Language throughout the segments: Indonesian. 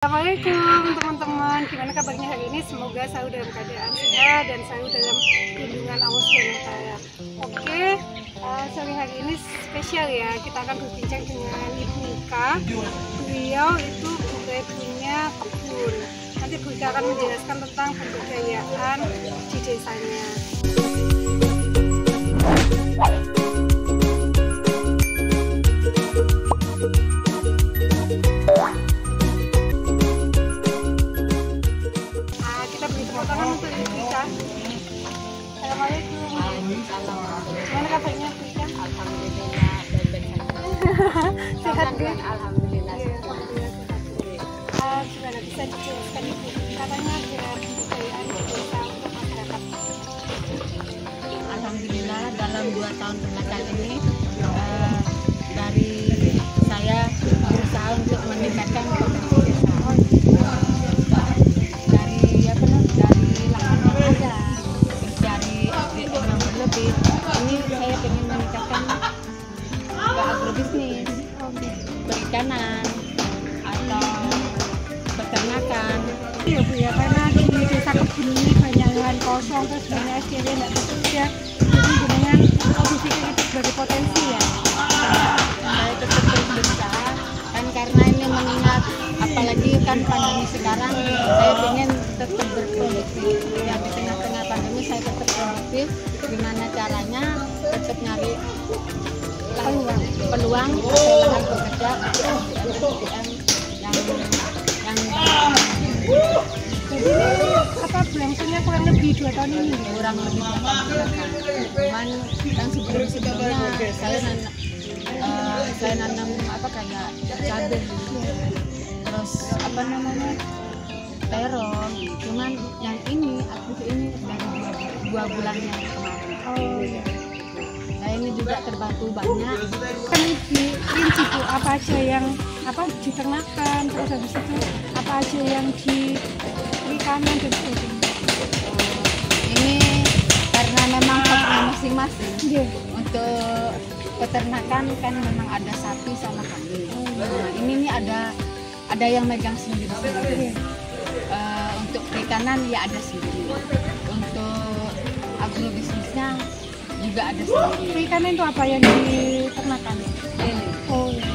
Assalamualaikum teman-teman, gimana kabarnya hari ini? Semoga selalu dalam keadaan sehat dan selalu dalam lindungan Allah SWT. Oke, sore hari ini spesial ya, kita akan berbincang dengan Ibu Ika. Beliau itu punya kebun. Nanti Bu Ika akan menjelaskan tentang pembudidayaan di desanya. Gimana kabarnya Bu Ika? Alhamdulillah baik-baik Sehat Bu? Alhamdulillah. Gimana bisa dijelaskan Ibu? Katanya ada pembudidayaan di desa untuk masyarakat. Alhamdulillah dalam 2 tahun belakangan ini dari saya berusaha untuk meningkatkan potensi desa. Dari lahan yang ada, terus dari SDM yang berlebih. Ini saya ingin meningkatkan ke agrobisnis, perikanan atau peternakan. Iya Bu ya, karena di desa kebun ini banyak lahan kosong, terus banyak SDM yang tidak bekerja. Jadi dengan berpikir itu sebagai potensi ya. Saya tetap terus berusaha kan, karena ini mengingat apalagi kan pandemi sekarang, saya ingin tetap berproduktif ya. Di tengah-tengah pandemi saya tetap produktif. Gimana caranya tetap nyari peluang atau lahan bekerja atau SDM yang Jadi apa berlangsungnya kurang lebih 2 tahun ini? kurang lebih cuman kan sebelumnya saya nanam kayak cabai, terus terong. Cuman yang ini dari 2 bulan yang kemarin. Oh iya. Nah ini juga terbantu banyak. Kan di rinci Bu, apa aja yang diternakan, terus habis itu apa aja yang di perikanan dan sebagainya. Ini karena memang peternak masing-masing. Iya. Untuk peternakan kan memang ada sapi sama kambing. Nah ini nih ada yang megang sendiri-sendiri. Untuk perikanan ya ada sendiri. Untuk agrobisnisnya juga ada sendiri. Perikanan itu apa yang diternakan? Lele. Oh iya.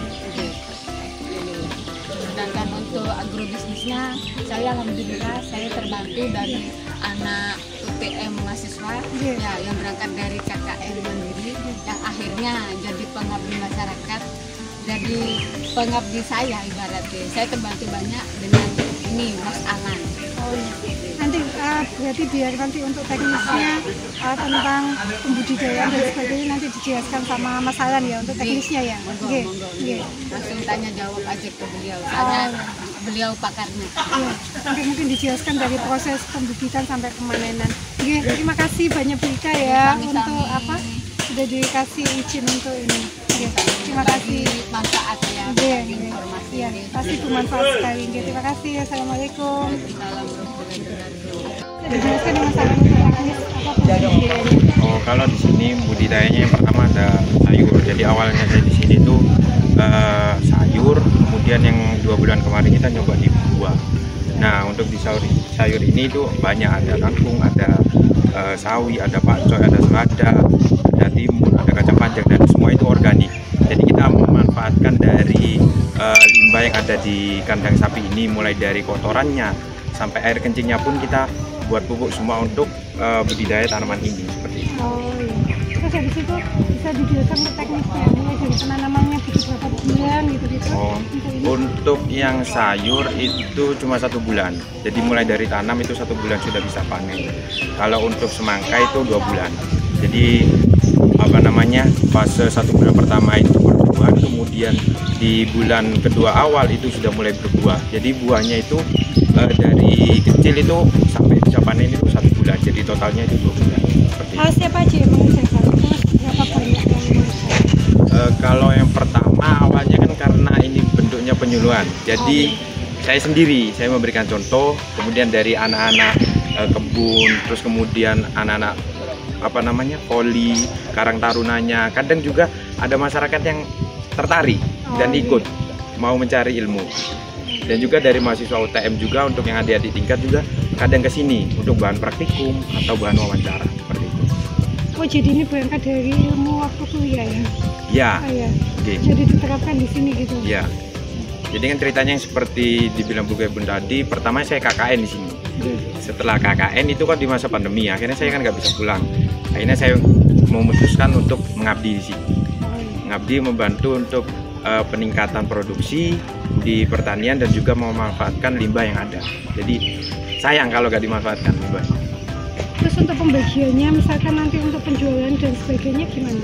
Sedangkan untuk agrobisnisnya saya alhamdulillah saya terbantu dari anak UTM mahasiswa ya, yang berangkat dari KKN Mandiri yang akhirnya jadi pengabdi masyarakat, jadi pengabdi saya ibaratnya. Saya terbantu banyak dengan ini Mas Alan. Oh iya. Nanti berarti biar nanti untuk teknisnya tentang pembudidayaan dan sebagainya nanti dijelaskan sama Mas Alan ya untuk teknisnya ya. Oke. Langsung tanya jawab aja ke beliau. Soalnya beliau pakarnya. Iya. Nanti mungkin dijelaskan dari proses pembibitan sampai pemanenan. Oke, terima kasih banyak Bu Ika ya untuk sudah dikasih izin untuk ini. Oke, terima kasih. Manfaat ya. Informasi. Iya, pasti bermanfaat sekali. Oke, terima kasih. Assalamualaikum. Dijelaskan Mas Alan untuk teknis apa pembudidayaannya. Oh, kalau di sini budidayanya yang pertama ada sayur. Jadi awalnya saya di sini tuh sayur, kemudian yang 2 bulan kemarin kita nyoba di buah. Nah, untuk di sayur ini tuh banyak, ada kangkung, ada sawi, ada pakcoy, ada selada, ada timun, ada kacang panjang, dan semua itu organik. Jadi kita memanfaatkan dari limbah yang ada di kandang sapi ini, mulai dari kotorannya sampai air kencingnya pun kita buat pupuk semua untuk budidaya tanaman ini seperti itu. Oh iya. Terus habis itu bisa dijelaskan untuk teknisnya, mulai dari penanamannya butuh berapa bulan gitu-gitu. Oh, untuk yang sayur itu cuma 1 bulan. Jadi mulai dari tanam itu 1 bulan sudah bisa panen. Kalau untuk semangka itu 2 bulan. Jadi fase 1 bulan pertama itu berbuah, kemudian di bulan kedua awal itu sudah mulai berbuah. Jadi buahnya itu dari kecil itu sampai bisa panen itu 1 bulan. Jadi totalnya itu 2 bulan. Seperti itu. Siapa aja yang mengerjakan? Terus berapa banyak yang mengerjakan? Kalau yang pertama awalnya kan karena ini bentuknya penyuluhan. Jadi saya sendiri, saya memberikan contoh, kemudian dari anak-anak kebun, terus kemudian anak-anak voli, karang tarunanya. Kadang juga ada masyarakat yang tertarik dan ikut mau mencari ilmu. Dan juga dari mahasiswa UTM juga untuk yang adik-adik tingkat juga kadang ke sini untuk bahan praktikum atau bahan wawancara seperti itu. Oh, jadi ini berangkat dari ilmu waktu kuliah ya? Ya. Oh, ya. Oke. Jadi diterapkan di sini gitu. Ya. Jadi kan ceritanya yang seperti dibilang Bu Bun tadi, pertama saya KKN di sini. Setelah KKN itu kan di masa pandemi, akhirnya saya kan nggak bisa pulang. Akhirnya saya memutuskan untuk mengabdi di sini. Mengabdi membantu untuk peningkatan produksi di pertanian dan juga memanfaatkan limbah yang ada. Jadi sayang kalau nggak dimanfaatkan limbah. Terus untuk pembagiannya, misalkan nanti untuk penjualan dan sebagainya gimana?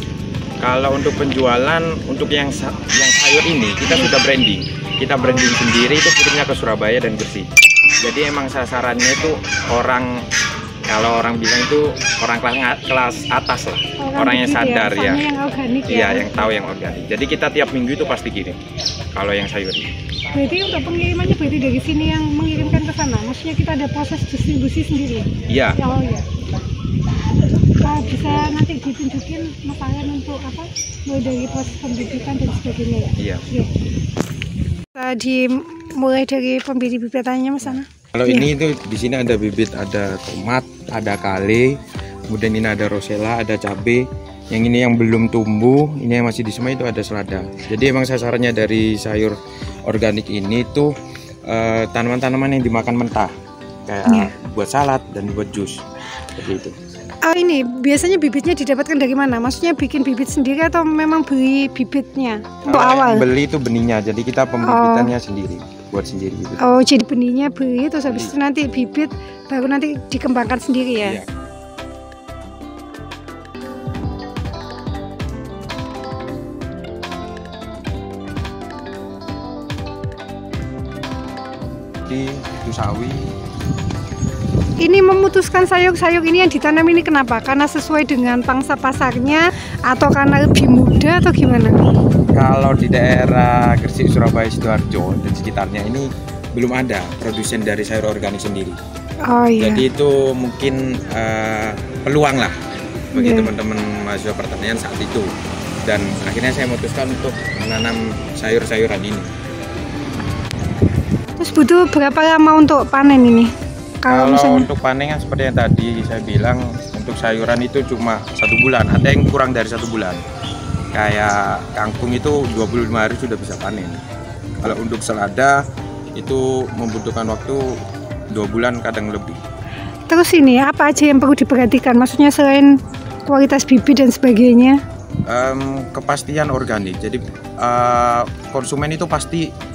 Kalau untuk penjualan, untuk yang sayur ini kita sudah branding. Kita branding sendiri, itu kirimnya ke Surabaya dan Gresik. Jadi emang sasarannya itu orang, kalau orang bilang itu orang kelas atas lah, orang yang sadar ya, yang organik ya, yang tahu yang organik. Jadi kita tiap minggu itu pasti kirim. Kalau yang sayur. Berarti untuk pengirimannya berarti dari sini yang mengirimkan ke sana. Maksudnya kita ada proses distribusi sendiri. Iya. Oh ya. Bisa nanti ditunjukin Mas Ayan untuk apa? Mulai dari proses pembibitan dan sebagainya ya. Iya. Mulai dari pembibit-bibitannya Mas Ana. Kalau ini itu di sini ada bibit, ada tomat, ada kale, kemudian ini ada rosella, ada cabai. Yang ini yang belum tumbuh, ini yang masih disemai itu ada selada. Jadi emang sasarannya dari sayur organik ini tuh tanaman-tanaman yang dimakan mentah, kayak buat salad dan buat jus, seperti itu. Oh, ini biasanya bibitnya didapatkan dari mana? Maksudnya bikin bibit sendiri atau memang beli bibitnya untuk awal? Beli itu benihnya, jadi kita pembibitannya sendiri, buat sendiri bibit. Oh, jadi benihnya beli, terus habis itu nanti bibit baru nanti dikembangkan sendiri ya? Iya. Itu sawi. Ini memutuskan sayur-sayur ini yang ditanam ini kenapa? Karena sesuai dengan pangsa pasarnya atau karena lebih mudah atau gimana? Kalau di daerah Gresik, Surabaya, Sidoarjo dan sekitarnya ini belum ada produsen dari sayur organik sendiri. Oh iya. Jadi itu mungkin peluang lah bagi teman-teman mahasiswa pertanian saat itu. Dan akhirnya saya memutuskan untuk menanam sayur-sayuran ini. Terus butuh berapa lama untuk panen ini? Kalau untuk panen kan seperti yang tadi saya bilang, untuk sayuran itu cuma 1 bulan, ada yang kurang dari 1 bulan. Kayak kangkung itu 25 hari sudah bisa panen. Kalau untuk selada itu membutuhkan waktu 2 bulan kadang lebih. Terus ini apa aja yang perlu diperhatikan? Maksudnya selain kualitas bibit dan sebagainya? Kepastian organik. Jadi konsumen itu pasti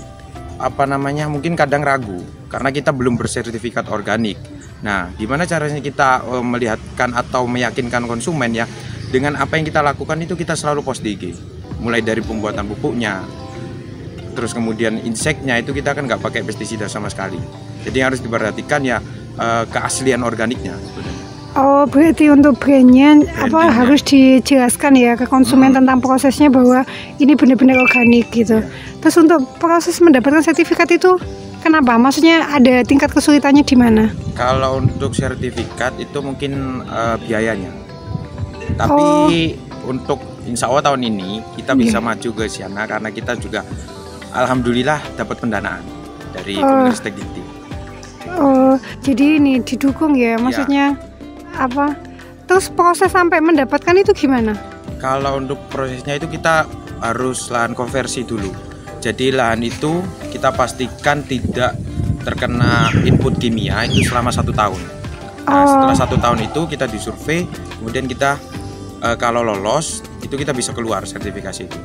mungkin kadang ragu karena kita belum bersertifikat organik. Nah, gimana caranya kita melihatkan atau meyakinkan konsumen ya, dengan apa yang kita lakukan itu kita selalu post di IG. Mulai dari pembuatan pupuknya, terus kemudian inseknya itu kita kan nggak pakai pestisida sama sekali. Jadi yang harus diperhatikan ya keaslian organiknya sebenarnya. Oh, berarti untuk brandnya harus dijelaskan ya ke konsumen tentang prosesnya bahwa ini benar-benar organik gitu. Terus untuk proses mendapatkan sertifikat itu kenapa? Maksudnya ada tingkat kesulitannya di mana? Kalau untuk sertifikat itu mungkin biayanya. Tapi untuk insya Allah tahun ini kita bisa maju ke sana karena kita juga alhamdulillah dapat pendanaan dari Kemenristek Dikti. Oh, jadi ini didukung ya maksudnya. Apa? Terus proses sampai mendapatkan itu gimana? Kalau untuk prosesnya itu kita harus lahan konversi dulu. Jadi lahan itu kita pastikan tidak terkena input kimia itu selama 1 tahun. Nah, setelah 1 tahun itu kita disurvei, kemudian kita kalau lolos itu kita bisa keluar sertifikasi itu.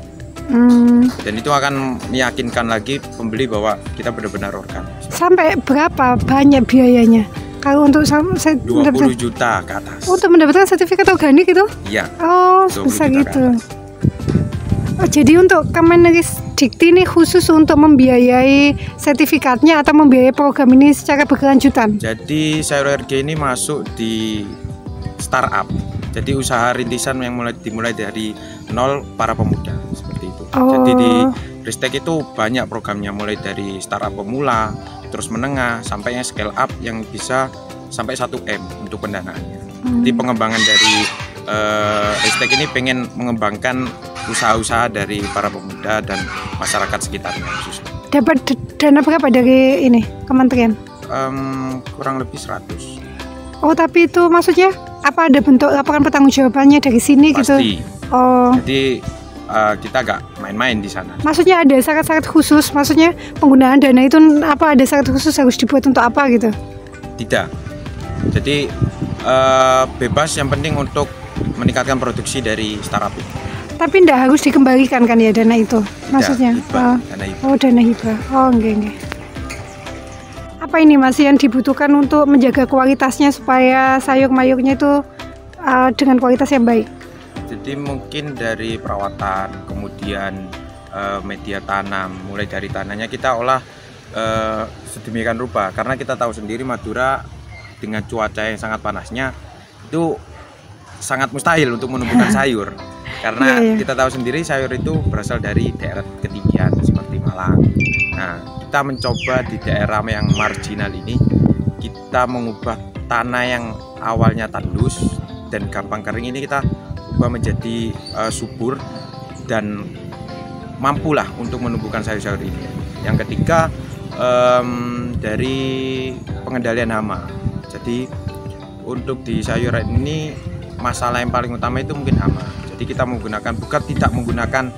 Dan itu akan meyakinkan lagi pembeli bahwa kita benar-benar organik. Sampai berapa banyak biayanya? Kalau untuk 20 juta ke atas. Untuk mendapatkan sertifikat organik itu? Iya. Oh, bisa gitu. Oh, jadi untuk Kemenristek ini khusus untuk membiayai sertifikatnya atau membiayai program ini secara berkelanjutan? Jadi sayur RG ini masuk di startup. Jadi usaha rintisan yang dimulai dari nol para pemuda seperti itu. Jadi di Ristek itu banyak programnya mulai dari startup pemula, terus menengah sampai yang scale up yang bisa sampai 1M untuk pendanaannya. Jadi pengembangan dari Ristek ini pengen mengembangkan usaha-usaha dari para pemuda dan masyarakat sekitarnya khususnya. dapat dana berapa dari ini kementerian? Kurang lebih 100. Oh, tapi itu maksudnya apa, ada bentuk laporan pertanggungjawabannya dari sini gitu? Pasti. Oh. Jadi kita gak main-main di sana. Maksudnya ada syarat-syarat khusus, maksudnya penggunaan dana itu apa, ada syarat khusus harus dibuat untuk apa gitu? Tidak. Jadi bebas, yang penting untuk meningkatkan produksi dari startup. Tapi tidak harus dikembalikan kan ya dana itu? Maksudnya? Hibah, dana hibah. Oh, dana hibah. Oh, enggak. Apa ini Mas yang dibutuhkan untuk menjaga kualitasnya supaya sayur mayurnya itu dengan kualitas yang baik? Jadi mungkin dari perawatan, kemudian media tanam, mulai dari tanahnya kita olah sedemikian rupa, karena kita tahu sendiri Madura dengan cuaca yang sangat panasnya itu sangat mustahil untuk menumbuhkan sayur, karena kita tahu sendiri sayur itu berasal dari daerah ketinggian seperti Malang. Nah, kita mencoba di daerah yang marginal ini, kita mengubah tanah yang awalnya tandus dan gampang kering ini kita ubah menjadi subur dan mampulah untuk menumbuhkan sayur-sayur ini. Yang ketiga, dari pengendalian hama. Jadi untuk di sayuran ini masalah yang paling utama itu mungkin hama. Jadi kita menggunakan, bukan tidak menggunakan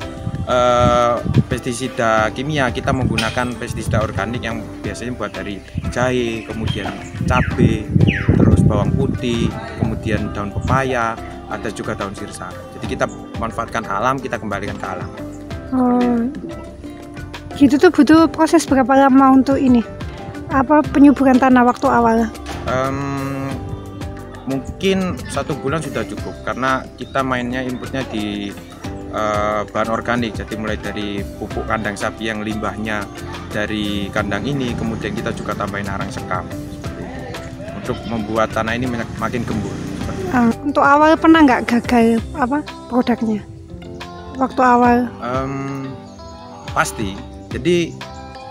pestisida kimia, kita menggunakan pestisida organik yang biasanya buat dari jahe, kemudian cabai, terus bawang putih, kemudian daun pepaya, ada juga daun sirsa. Jadi kita manfaatkan alam, kita kembalikan ke alam. Oh, gitu tuh butuh proses berapa lama untuk ini? Apa penyuburan tanah waktu awal? Mungkin 1 bulan sudah cukup, karena kita mainnya inputnya di bahan organik. Jadi mulai dari pupuk kandang sapi yang limbahnya dari kandang ini, kemudian kita juga tambahin arang sekam untuk membuat tanah ini makin gembur. Untuk awal pernah nggak gagal produknya waktu awal? Pasti. Jadi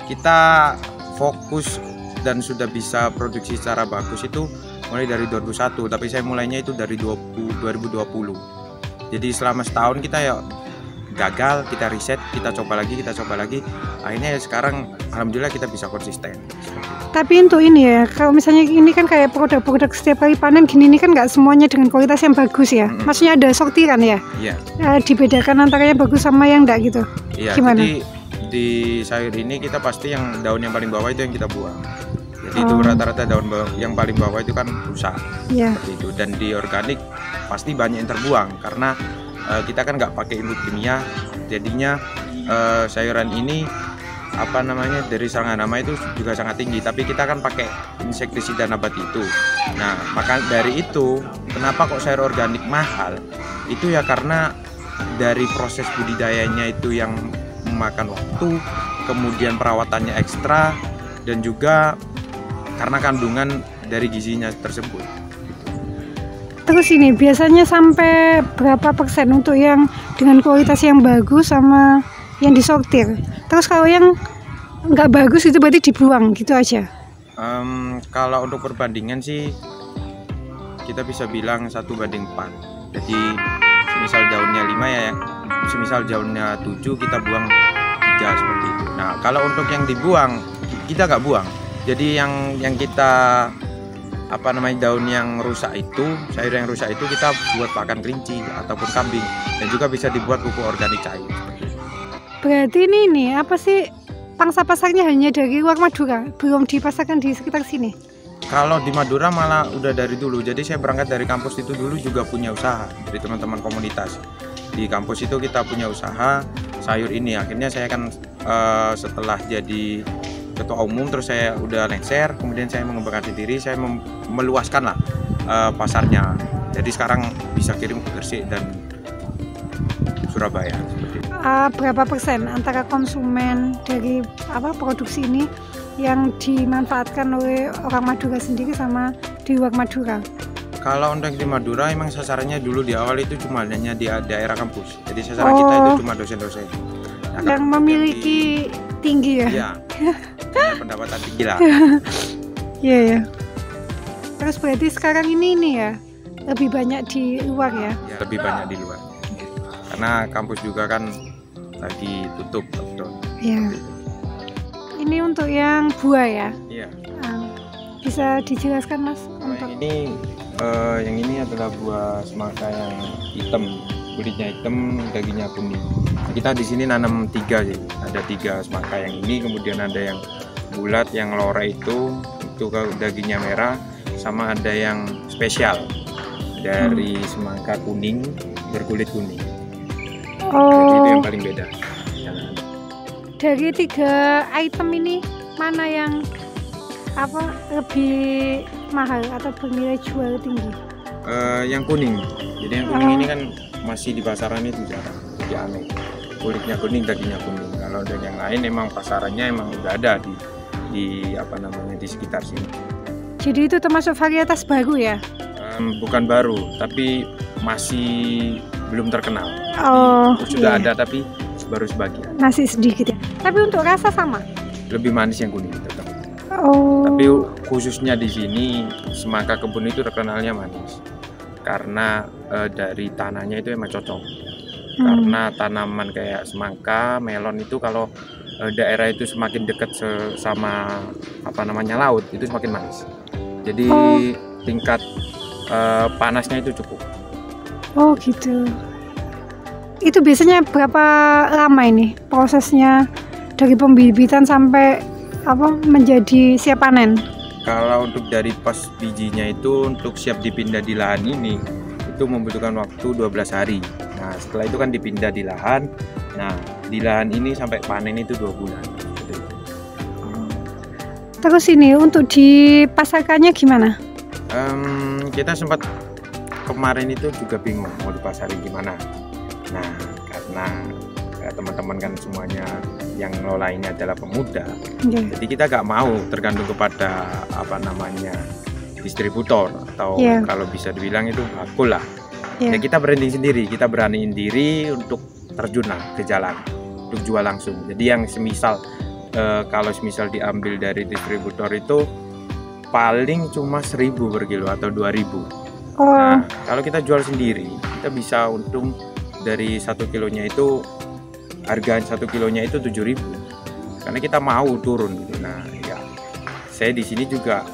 kita fokus dan sudah bisa produksi secara bagus itu mulai dari 2001, tapi saya mulainya itu dari 2020. Jadi selama setahun kita ya gagal, kita riset, kita coba lagi, akhirnya ya sekarang alhamdulillah kita bisa konsisten. Tapi untuk ini ya, kalau misalnya ini kan kayak produk-produk setiap kali panen gini, ini kan nggak semuanya dengan kualitas yang bagus ya. Maksudnya ada sortiran ya? Iya. Dibedakan antara yang bagus sama yang enggak gitu. Iya. Gimana? Jadi di sayur ini kita pasti yang daun yang paling bawah itu yang kita buang. Jadi itu rata-rata daun yang paling bawah itu kan rusak. Iya. Seperti itu. Dan di organik pasti banyak yang terbuang karena kita kan nggak pakai input kimia, jadinya sayuran ini dari serangan hama itu juga sangat tinggi, tapi kita kan pakai insektisida nabati itu. Nah, maka dari itu kenapa kok sayur organik mahal? Itu ya karena dari proses budidayanya itu yang memakan waktu, kemudian perawatannya ekstra, dan juga karena kandungan dari gizinya tersebut. Terus ini biasanya sampai berapa persen untuk yang dengan kualitas yang bagus sama yang disortir? Terus kalau yang nggak bagus itu berarti dibuang gitu aja? Kalau untuk perbandingan sih kita bisa bilang 1:4. Jadi semisal daunnya 5 ya, semisal daunnya 7 kita buang 3 seperti itu. Nah kalau untuk yang dibuang kita nggak buang. Jadi yang kita daun yang rusak itu, sayur yang rusak itu kita buat pakan kelinci ataupun kambing, dan juga bisa dibuat pupuk organik cair. Berarti ini apa sih, pangsa pasarnya hanya dari luar Madura, belum dipasarkan di sekitar sini? Kalau di Madura malah udah dari dulu. Jadi saya berangkat dari kampus itu dulu juga punya usaha dari teman-teman komunitas. Di kampus itu kita punya usaha sayur ini. Akhirnya saya kan setelah jadi ketua umum terus saya udah lengser, kemudian saya mengembangkan sendiri, saya meluaskan lah pasarnya. Jadi sekarang bisa kirim ke Gresik dan Surabaya seperti itu. Berapa persen antara konsumen dari produksi ini yang dimanfaatkan oleh orang Madura sendiri sama di luar Madura? Kalau untuk di Madura emang sasarannya dulu di awal itu cuma hanya di daerah kampus. Jadi sasaran kita itu cuma dosen-dosen. Nah, yang memiliki tinggi ya? Iya. Pendapatan tinggi lah. Iya ya. Terus berarti sekarang ini ya lebih banyak di luar ya? Ya, lebih banyak di luar. Karena kampus juga kan lagi tutup lockdown. Iya. ini untuk yang buah ya. Iya. Bisa dijelaskan Mas untuk yang ini adalah buah semangka yang hitam, kulitnya hitam, dagingnya kuning. Kita di sini nanam 3 sih, ada 3 semangka yang ini, kemudian ada yang bulat, yang lore itu dagingnya merah, sama ada yang spesial dari semangka kuning berkulit kuning. Jadi itu yang paling beda. Dari 3 item ini mana yang lebih mahal atau bernilai jual tinggi? Yang kuning. Jadi yang kuning ini kan masih di pasaran itu jarang, jadi aneh. Kulitnya kuning, dagingnya kuning. Kalau dan yang lain emang pasarannya emang udah ada di sekitar sini. Jadi itu termasuk varietas baru ya? Bukan baru, tapi masih belum terkenal. Sudah ada tapi baru sebagian. Masih sedikit ya. Tapi untuk rasa sama? Lebih manis yang kuning tetap. Tapi khususnya di sini semangka kebun itu terkenalnya manis karena dari tanahnya itu emang cocok. Karena tanaman kayak semangka, melon itu kalau daerah itu semakin dekat sama laut itu semakin manis. Jadi tingkat panasnya itu cukup. Oh gitu. Itu biasanya berapa lama ini prosesnya dari pembibitan sampai menjadi siap panen? Kalau untuk dari pas bijinya itu untuk siap dipindah di lahan ini itu membutuhkan waktu 12 hari. Nah setelah itu kan dipindah di lahan. Nah di lahan ini sampai panen itu 2 bulan. Terus ini untuk dipasarkannya gimana? Kita sempat kemarin itu juga bingung mau dipasarin gimana. Nah karena teman-teman kan semuanya yang ngelolainnya adalah pemuda, jadi kita gak mau tergantung kepada distributor atau kalau bisa dibilang itu bakul lah. Ya kita branding sendiri, kita beraniin diri untuk terjun ke jalan untuk jual langsung. Jadi yang kalau semisal diambil dari distributor itu paling cuma 1.000 per kilo atau 2.000. Nah kalau kita jual sendiri kita bisa untung dari 1 kilonya itu, harga 1 kilonya itu 7.000 karena kita mau turun gitu. Nah ya saya di sini juga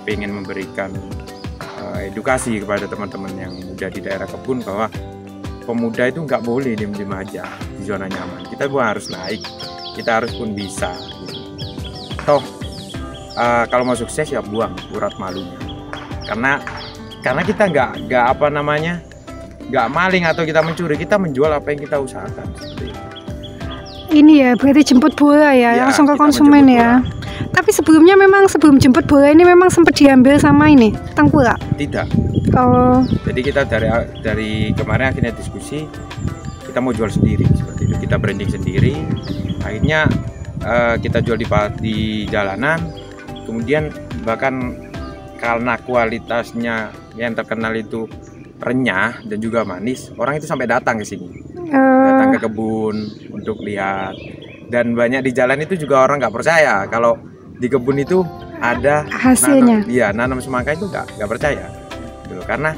pengen memberikan edukasi kepada teman-teman yang muda di daerah kebun bahwa pemuda itu nggak boleh diem-diem aja di zona nyaman. Kita harus naik, kita harus pun bisa gitu. Toh kalau mau sukses ya buang urat malunya, karena kita nggak maling atau kita mencuri, kita menjual apa yang kita usahakan. Ini ya berarti jemput bola ya langsung ke konsumen ya. Tapi sebelum jemput bola ini memang sempat diambil sama ini tengkulak? Tidak. Jadi kita dari kemarin akhirnya diskusi kita mau jual sendiri seperti itu, kita branding sendiri. Akhirnya kita jual di jalanan. Kemudian bahkan karena kualitasnya yang terkenal itu renyah dan juga manis, orang itu sampai datang ke sini, datang ke kebun untuk lihat. Dan banyak di jalan itu juga orang nggak percaya kalau di kebun itu ada hasilnya. Nanam semangka itu nggak percaya, gitu. Karena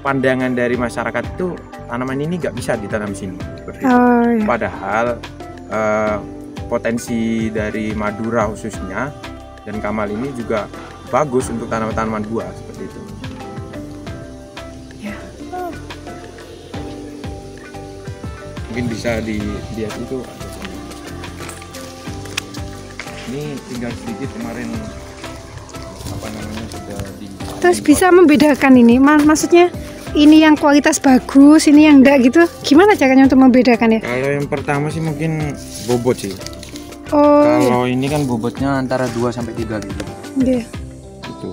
pandangan dari masyarakat itu tanaman ini nggak bisa ditanam sini. Padahal potensi dari Madura khususnya dan Kamal ini juga bagus untuk tanaman-tanaman buah seperti itu. Mungkin bisa dilihat itu ini tinggal sedikit kemarin sudah terus bisa membedakan ini maksudnya ini yang kualitas bagus, ini yang enggak gitu, gimana caranya untuk membedakan ya? Kalau yang pertama sih mungkin bobot sih. Kalau ini kan bobotnya antara 2-3 gitu. Gitu.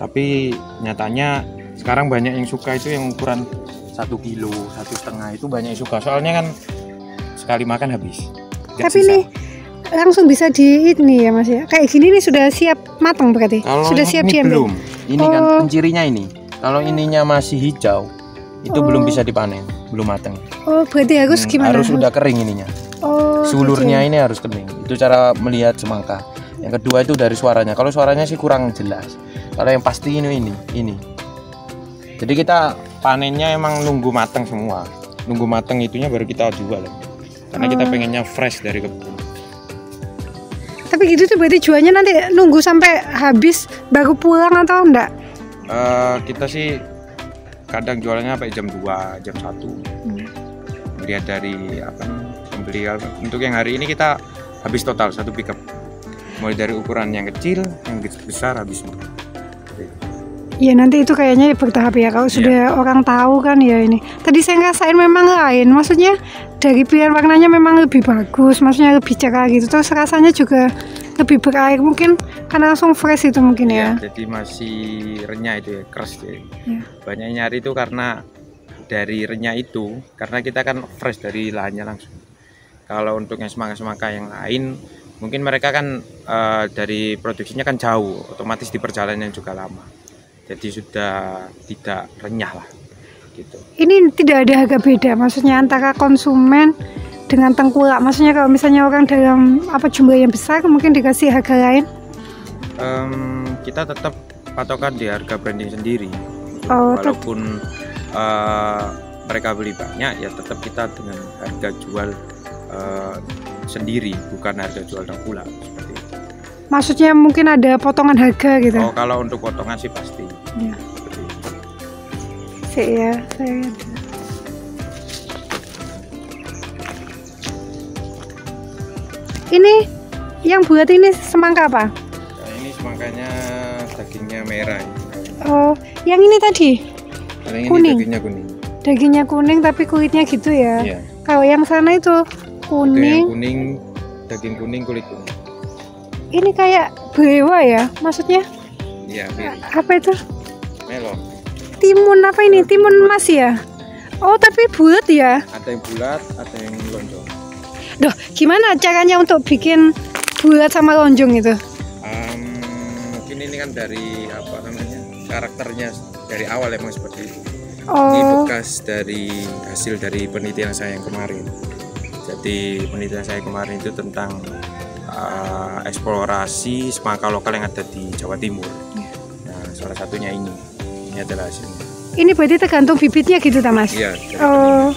Tapi nyatanya sekarang banyak yang suka itu yang ukuran 1 kilo, 1,5 itu banyak yang suka. Soalnya kan sekali makan habis. Tapi ini langsung bisa di ini ya Mas ya. Kayak gini nih sudah siap matang berarti. Kalau sudah siap diambil. Belum. Ini kan pencirinya ini. Kalau ininya masih hijau, itu belum bisa dipanen, belum matang. Berarti harus gimana? Harus sudah kering ininya. Sulurnya ini harus kering. Itu cara melihat semangka. Yang kedua itu dari suaranya. Kalau suaranya sih kurang jelas. Kalau yang pasti ini. Jadi kita panennya emang nunggu matang semua. Nunggu matang itunya baru kita jual. Karena kita pengennya fresh dari kebun. Tapi gitu tuh berarti jualnya nanti nunggu sampai habis baru pulang atau enggak? Kita sih kadang jualannya sampai jam 2, jam 1. Melihat dari pembeli. Untuk yang hari ini kita habis total 1 pickup. Mulai dari ukuran yang kecil, yang besar habis semua. Ya nanti itu kayaknya bertahap ya, kalau sudah orang tahu kan ya ini. Tadi saya ngerasain memang lain, maksudnya dari pilihan warnanya memang lebih bagus, maksudnya lebih cerah gitu. Terus rasanya juga lebih berair mungkin karena langsung fresh itu mungkin ya. Jadi masih renyah itu ya, keras ya. Banyak nyari itu karena dari renyah itu, karena kita kan fresh dari lahannya langsung. Kalau untuk yang semangka-semangka yang lain, mungkin mereka kan dari produksinya kan jauh, otomatis di perjalanan juga lama. Jadi sudah tidak renyah lah gitu. Ini tidak ada harga beda maksudnya antara konsumen dengan tengkulak, maksudnya kalau misalnya orang dalam jumlah yang besar mungkin dikasih harga lain? Kita tetap patokan di harga branding sendiri. Walaupun mereka beli banyak ya tetap kita dengan harga jual sendiri, bukan harga jual tengkulak seperti itu. Maksudnya mungkin ada potongan harga gitu? Oh, kalau untuk potongan sih pasti. Ya. Saya ini yang buat ini semangka apa? Nah, ini semangkanya dagingnya merah. Oh, yang ini tadi? Ini kuning. Dagingnya kuning. Dagingnya kuning tapi kulitnya gitu ya? Iya. Kalau yang sana itu kuning. Itu yang kuning, daging kuning, kulit kuning. Ini kayak berewa ya, maksudnya? Iya, mirip. Apa itu? Melon. Timun apa ini? Timun emas ya? Oh, tapi bulat ya? Ada yang bulat, ada yang lonjong. Duh, gimana caranya untuk bikin bulat sama lonjong itu? Mungkin ini kan dari karakternya dari awal emang seperti itu. Oh. Ini bekas dari hasil dari penelitian saya yang kemarin. Jadi penelitian saya kemarin itu tentang eksplorasi semangka lokal yang ada di Jawa Timur. Nah, salah satunya ini adalah hasilnya. Ini berarti tergantung bibitnya gitu, Mas? Iya. Oh,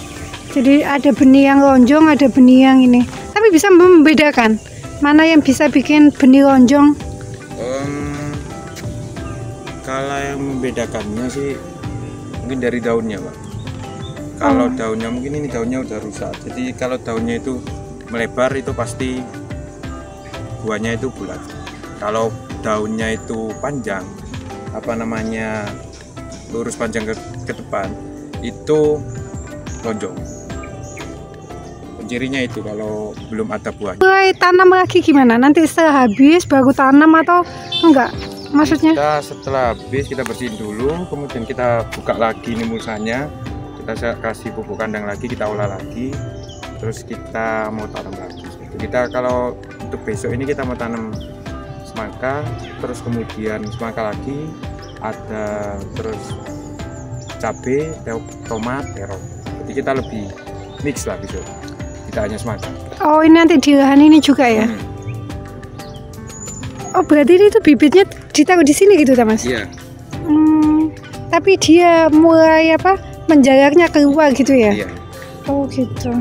jadi ada benih yang lonjong, ada benih yang ini. Tapi bisa membedakan mana yang bisa bikin benih lonjong? Kalau yang membedakannya sih mungkin dari daunnya, Pak. Kalau daunnya mungkin ini daunnya udah rusak. Jadi kalau daunnya itu melebar itu pasti buahnya itu bulat. Kalau daunnya itu panjang, lurus panjang ke depan, itu lonjong. Cirinya itu kalau belum ada buahnya. Mulai tanam lagi gimana? Nanti setelah habis baru tanam atau enggak? Maksudnya? Kita setelah habis kita bersihin dulu, kemudian kita buka lagi ini musanya, kita kasih pupuk kandang lagi, kita olah lagi, terus kita mau tanam lagi. Kita kalau untuk besok ini kita mau tanam semangka, terus kemudian semangka lagi, ada terus cabai, tomat, terong. Jadi kita lebih mix lah besok, tidak hanya semangka. Oh, ini nanti di lahan ini juga ya? Oh, berarti ini tuh bibitnya ditaruh di sini gitu, Mas? Iya. Tapi dia mulai menjalarnya keluar gitu ya? Iya. Oh, gitu.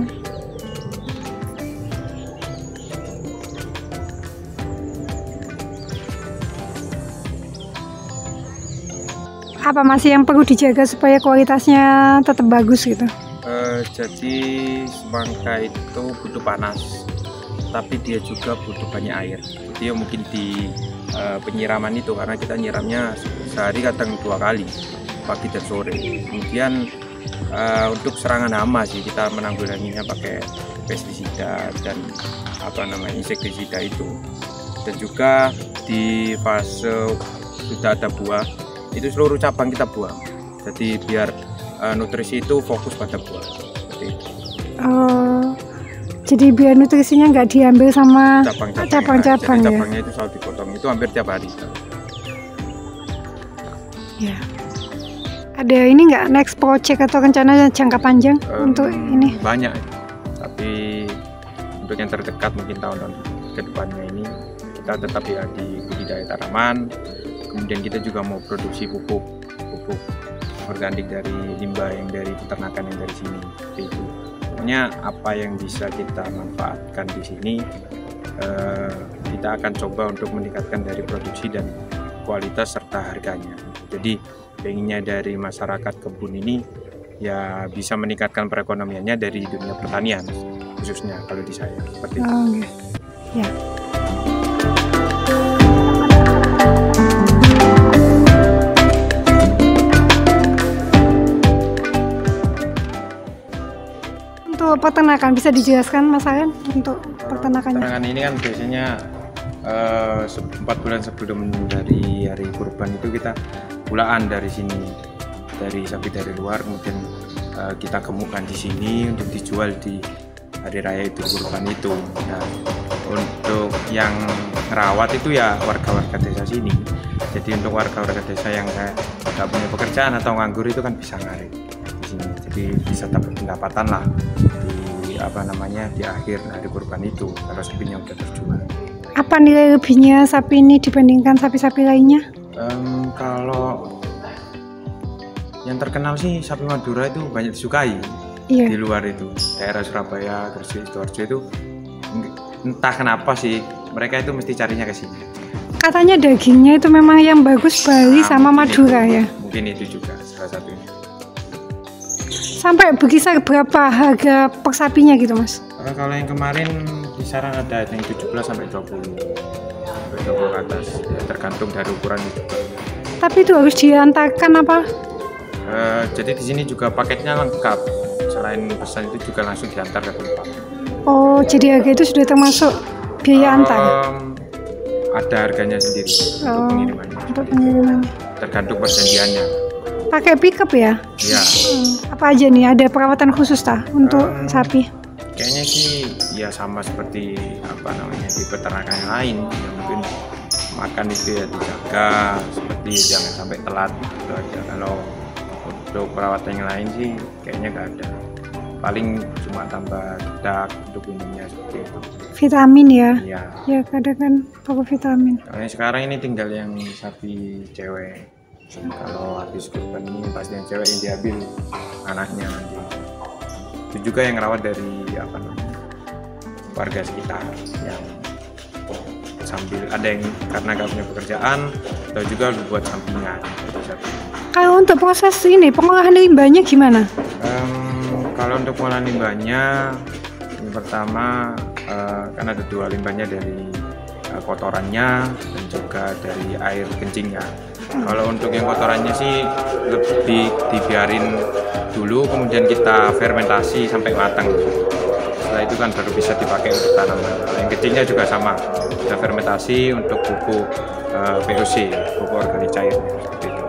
Apa masih yang perlu dijaga supaya kualitasnya tetap bagus gitu? Jadi semangka itu butuh panas, tapi dia juga butuh banyak air. Jadi mungkin di penyiraman itu, karena kita nyiramnya sehari kadang 2 kali, pagi dan sore. Kemudian untuk serangan hama sih kita menanggulanginya pakai pestisida dan insektisida itu. Dan juga di fase sudah ada buah, itu seluruh cabang kita buang. Jadi biar nutrisi itu fokus pada buah. Seperti itu. Oh, jadi biar nutrisinya nggak diambil sama cabang-cabang ya? Cabangnya itu selalu dipotong, itu hampir tiap hari. Ya. Ada ini nggak next project atau rencana jangka panjang untuk ini? Banyak, tapi untuk yang terdekat mungkin tahun-tahun kedepannya ini kita tetap ya di budidaya tanaman. Kemudian kita juga mau produksi pupuk organik dari limbah yang dari peternakan yang dari sini. Itu pokoknya apa yang bisa kita manfaatkan di sini kita akan coba untuk meningkatkan dari produksi dan kualitas serta harganya. Jadi pengennya dari masyarakat kebun ini ya bisa meningkatkan perekonomiannya dari dunia pertanian, khususnya kalau di saya seperti itu. Ya. Untuk peternakan bisa dijelaskan Mas Ayan untuk peternakannya? Peternakan ini kan biasanya 4 bulan sebelum dari hari kurban itu kita pulaan dari sini, dari sapi dari luar, kemudian kita gemukkan di sini untuk dijual di hari raya Idul Kurban itu. Nah, untuk yang merawat itu ya warga-warga desa sini. Jadi untuk warga-warga desa yang nggak punya pekerjaan atau nganggur itu kan bisa ngarit di sini. Jadi bisa dapat pendapatan lah di di akhir hari kurban itu kalau sapinya udah terjual. Apa nilai lebihnya sapi ini dibandingkan sapi-sapi lainnya? Kalau yang terkenal sih sapi Madura itu banyak disukai. Iya. Di luar itu, daerah Surabaya, Gresik, Sidoarjo itu entah kenapa sih mereka itu mesti carinya ke sini. Katanya dagingnya itu memang yang bagus Bali sama Madura ya? Mungkin itu juga salah satunya. Sampai berkisar berapa harga per sapinya gitu Mas? Kalau yang kemarin kisaran ada yang 17 sampai 20 ke atas, ya, tergantung dari ukuran itu. Tapi itu harus diantarkan apa? Jadi di sini juga paketnya lengkap. Selain pesan itu juga langsung diantar ke tempat. Oh, jadi harga itu sudah termasuk biaya antar? Ada harganya sendiri untuk pengirimannya. Untuk pengiriman. Tergantung perjanjiannya. Pakai pickup ya? Iya. Apa aja nih? Ada perawatan khusus untuk sapi? Kayaknya sih ya sama seperti di peternakan yang lain. Ya, mungkin makan itu ya dijaga, seperti jangan sampai telat gitu aja. Kalau untuk perawatan yang lain sih kayaknya nggak ada. Paling cuma tambah dedak untuk minumnya seperti itu. Vitamin ya? Iya. Ya kadang kan perlu vitamin. Soalnya sekarang ini tinggal yang sapi cewek. Kalau habis kurban ini pasti yang cewek yang diambil anaknya nanti. Itu juga yang rawat dari warga sekitar yang sambil ada yang karena nggak punya pekerjaan atau juga buat sampingan. Kalau untuk proses ini pengolahan limbahnya gimana? Kalau untuk pengolahan limbahnya yang pertama kan ada 2 limbahnya dari kotorannya dan juga dari air kencingnya. Kalau untuk yang kotorannya sih lebih dibiarin dulu, kemudian kita fermentasi sampai matang. Setelah itu kan baru bisa dipakai untuk tanaman. Yang kecilnya juga sama, kita fermentasi untuk pupuk VOC, pupuk organik cair seperti itu.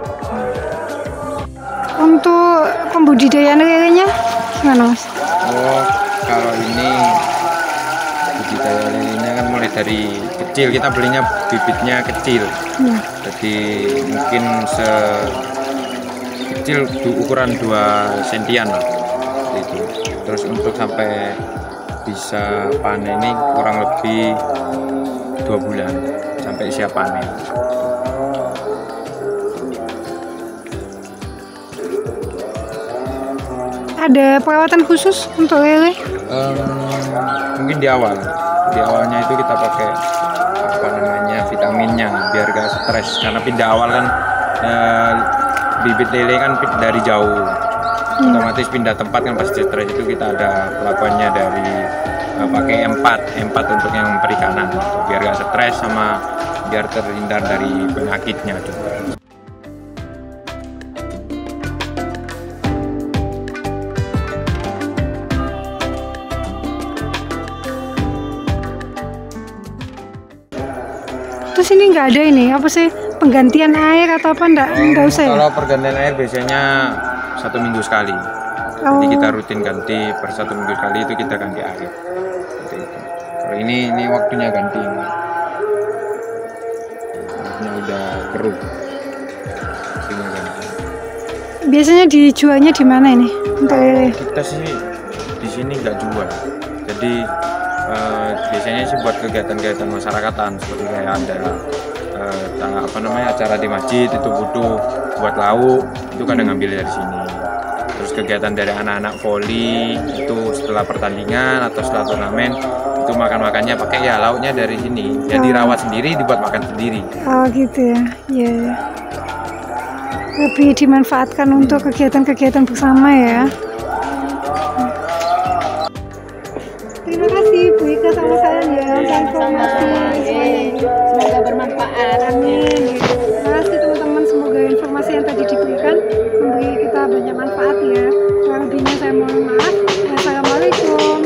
Untuk pembudidayaan lelenya gimana Mas? Oh, kalau ini budidaya lelenya kan mulai dari kecil, kita belinya bibitnya kecil. Jadi mungkin sekecil ukuran 2 sentian lah itu. Terus untuk sampai bisa panen ini kurang lebih 2 bulan sampai siap panen. Ada perawatan khusus untuk lele? Mungkin di awalnya itu kita pakai vitaminnya biar gak stres, karena pindah awal kan bibit lele kan dari jauh, otomatis pindah tempat kan pasti stres. Itu kita ada pelakuannya dari pakai empat untuk yang perikanan biar gak stres sama biar terhindar dari penyakitnya juga. Terus ini nggak ada ini apa sih penggantian air atau apa nggak usah ya? Kalau pergantian air biasanya 1 minggu sekali. Jadi kita rutin ganti per 1 minggu sekali itu kita ganti air. Seperti itu. Kalau ini waktunya ganti. Waktunya udah keruh. Waktunya ganti. Biasanya dijualnya di mana ini untuk lele? Kita sih di sini nggak jual. Jadi biasanya sih buat kegiatan-kegiatan masyarakatan seperti kayak ada acara di masjid itu butuh buat lauk, itu kadang ngambil dari sini. Terus kegiatan dari anak-anak voli itu setelah pertandingan atau setelah turnamen itu makan-makannya pakai ya lauknya dari sini. Jadi rawat sendiri, dibuat makan sendiri. Oh gitu ya. Iya. Ya. Lebih dimanfaatkan untuk kegiatan-kegiatan bersama ya. Terima kasih Bu Ika sama saya ya informasi. Semoga bermanfaat. Amin. Terima kasih teman-teman, semoga informasi yang tadi diberikan memberi kita banyak manfaat ya. Kurang lebihnya saya mohon maaf. Assalamualaikum.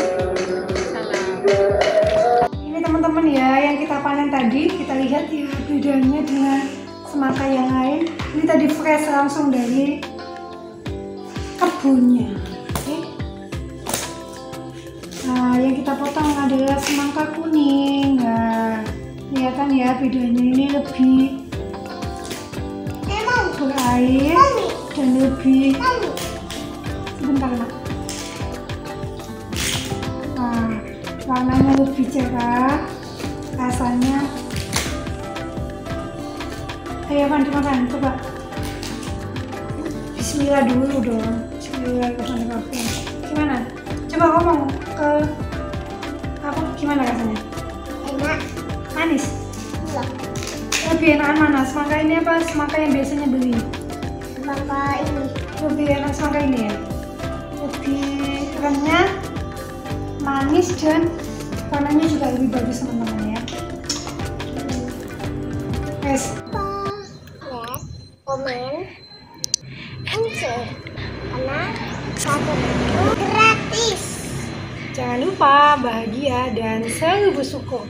Ini teman-teman ya yang kita panen tadi, kita lihat ya bedanya dengan semangka yang lain. Ini tadi fresh langsung dari kebunnya. Oke. Nah, yang kita potong adalah semangka kuning. Nah, lihat kan ya bedanya, ini lebih berair dan lebih sebentar Nak. Nah, warnanya lebih cerah, rasanya ayo Van dimakan, coba bismillah dulu dong. Bismillahirrahmanirrahim. Gimana? Coba ngomong ke apa, gimana rasanya? Enak. Manis? Iya. Lebih enakan mana? Semangka ini apa semangka yang biasanya beli? Semangka ini. Lebih enak semangka ini ya? Lebih renyah, manis, dan warnanya juga lebih bagus teman-teman ya. Guys, Like, komen, and share. Karena satu itu gratis. jangan lupa bahagia dan selalu bersyukur.